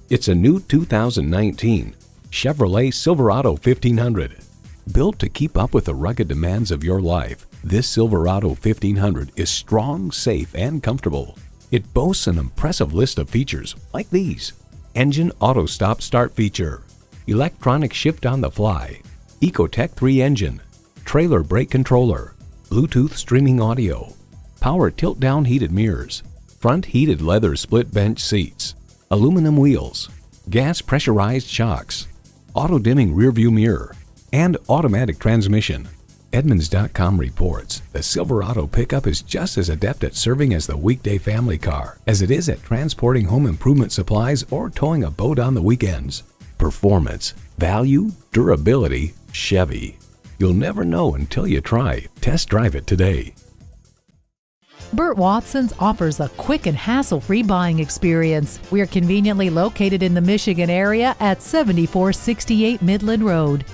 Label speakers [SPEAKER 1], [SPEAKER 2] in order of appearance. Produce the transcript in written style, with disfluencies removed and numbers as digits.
[SPEAKER 1] It's a new 2019 Chevrolet Silverado 1500. Built to keep up with the rugged demands of your life, this Silverado 1500 is strong, safe, and comfortable. It boasts an impressive list of features like these: engine auto stop start feature, electronic shift on the fly, Ecotec 3 engine, trailer brake controller, Bluetooth streaming audio, power tilt down heated mirrors, front heated leather split bench seats, aluminum wheels, gas pressurized shocks, auto dimming rear view mirror, and automatic transmission. Edmunds.com reports the Silverado pickup is just as adept at serving as the weekday family car as it is at transporting home improvement supplies or towing a boat on the weekends. Performance, value, durability, Chevy. You'll never know until you try. Test drive it today.
[SPEAKER 2] Burt Watson's offers a quick and hassle-free buying experience. We're conveniently located in the Michigan area at 7468 Midland Road.